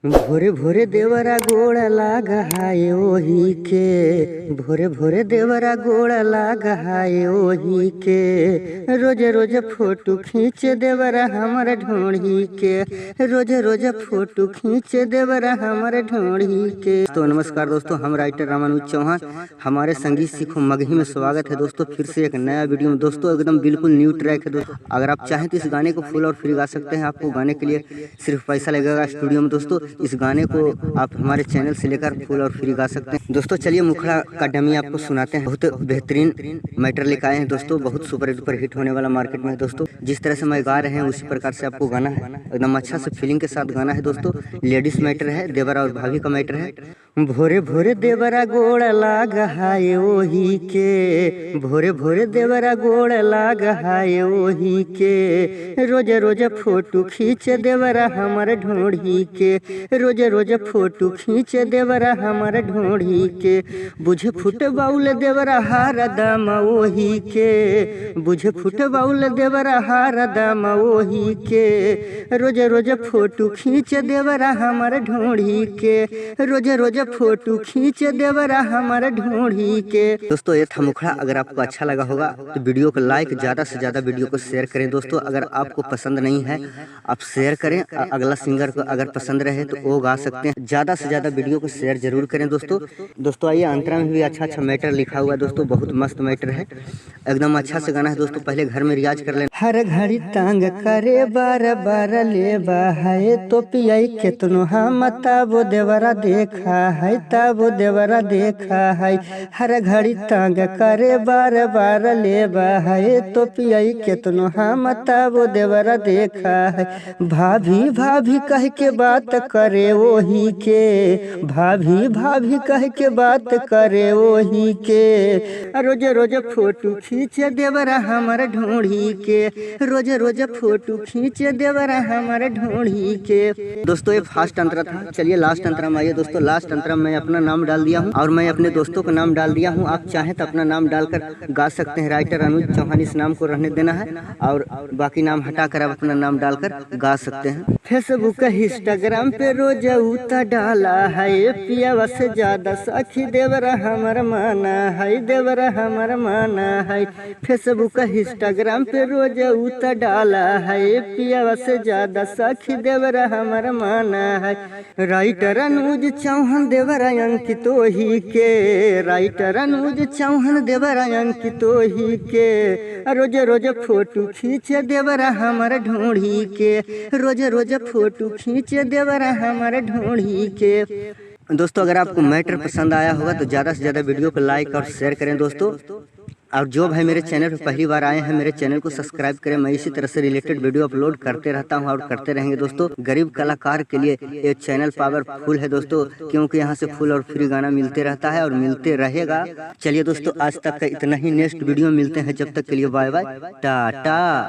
भोरे भोरे देवरा गोड़ लाग हाय ओही के, भोरे भोरे देवरा गोड़ लाग हाय ओही के। रोज रोज फोटो खींच देवरा हमर ढोढ़ी के, रोज रोज फोटो खींच देवरा हमर ढोढ़ी के। तो नमस्कार दोस्तों, हम राइटर रामानुज चौहान, हमारे संगीत सीखो मगही में स्वागत है दोस्तों। फिर से एक नया वीडियो में दोस्तों, एकदम बिल्कुल न्यू ट्रैक है दोस्तों। अगर आप चाहें तो इस गाने को फुल और फ्री गा सकते हैं। आपको गाने के लिए सिर्फ पैसा लगेगा स्टूडियो में दोस्तों। इस गाने को आप हमारे चैनल से लेकर फुल और फ्री गा सकते हैं दोस्तों। चलिए मुखड़ा का डमी आपको सुनाते हैं। बहुत बेहतरीन मैटर लेकर आए हैं दोस्तों, बहुत सुपर डुपर हिट होने वाला मार्केट में है दोस्तों। जिस तरह से मैं गा रहे हैं उसी प्रकार से आपको गाना है, एकदम अच्छा से फीलिंग के साथ गाना है दोस्तों। लेडीज मैटर है, देवरा और भाभी का मैटर है। भोरे भोरे देवरा गोड़ लाग हाय ओही के, भोरे भोरे देवरा गोड़ लाग हाय ओही के। रोज रोज फोटो खींच देवरा हमर ढोढ़ी के, रोज रोज फोटो खींच देवरा हमर ढोढ़ी के। बुझे फुट बाउल देवरा हार दाम ओही के, बुझे फुट बाउल देवरा हार दाम ओही के। रोज रोज फोटो खींच देवरा हमर ढोढ़ी के, रोज रोज फोटो खींच देवरा हमर ढोढ़ी के। दोस्तों ये था मुखड़ा। अगर आपको अच्छा लगा होगा तो वीडियो को लाइक, ज्यादा से ज्यादा वीडियो को शेयर करें दोस्तों। अगर आपको पसंद नहीं है आप शेयर करें, अगला सिंगर को अगर पसंद रहे तो वो गा सकते हैं। ज्यादा से ज्यादा वीडियो को शेयर जरूर करें दोस्तों। दोस्तों आइए, अंतरा में भी अच्छा अच्छा मैटर लिखा हुआ है दोस्तों, बहुत मस्त मैटर है, एकदम अच्छा से गाना है दोस्तों। पहले घर में रियाज कर लें। हर घड़ी तंग करे बार बार ले है तो पियाई केतनो हम ताबो देवरा देखा है, ताबो देवरा देखा है। हर घड़ी तंग करे बार बार ले है तो पियाई केतनो हम ताबो देवरा देखा है। भाभी भाभी कह के बात करे वही के, भाभी भाभी कह के बात करे वही के। रोज रोज फोटो खींच देवरा हमर ढोढ़ी के, रोज रोज फोटो खींच देवरा हमर ढोढ़ी के। दोस्तों ये फास्ट अंतरा था। चलिए लास्ट अंतरा में आइए दोस्तों। लास्ट अंतरा में अपना नाम डाल दिया हूँ और मैं अपने दोस्तों का नाम डाल दिया हूँ। आप चाहें तो अपना नाम डालकर गा सकते हैं। राइटर अनुज चौहान इस नाम को रहने देना है और बाकी नाम हटाकर आप अपना नाम डालकर गा सकते हैं। फेसबुक इंस्टाग्राम पे रोज उता डाला है, पियावा से ज्यादा सखी देवरा हमर माना है, देवरा हमर माना है। फेसबुक इंस्टाग्राम पे रोज उता डाला है, पियावा से ज्यादा सखी देवरा हमर माना है। राइटर अनुज चौहान देवरा अंकित ही के, राइटर अनुज चौहान देवरा अंकित ही के। रोज रोज फोटो खींच देवरा हमर ढोढ़ी के, रोज रोज फोटो खींच देवरा हमर ढोढ़ी के। दोस्तों अगर आपको मैटर पसंद आया होगा तो ज़्यादा से ज़्यादा वीडियो को लाइक और शेयर करें दोस्तों। और जो भाई मेरे चैनल पर पहली बार आए हैं, मेरे चैनल को सब्सक्राइब करें। मैं इसी तरह से रिलेटेड वीडियो अपलोड करते रहता हूं और करते रहेंगे दोस्तों। गरीब कलाकार के लिए ये चैनल पावरफुल है दोस्तों, क्योंकि यहां से फुल और फ्री गाना मिलते रहता है और मिलते रहेगा। चलिए दोस्तों आज तक का इतना ही, नेक्स्ट वीडियो मिलते हैं, जब तक के लिए बाय बाय टाटा।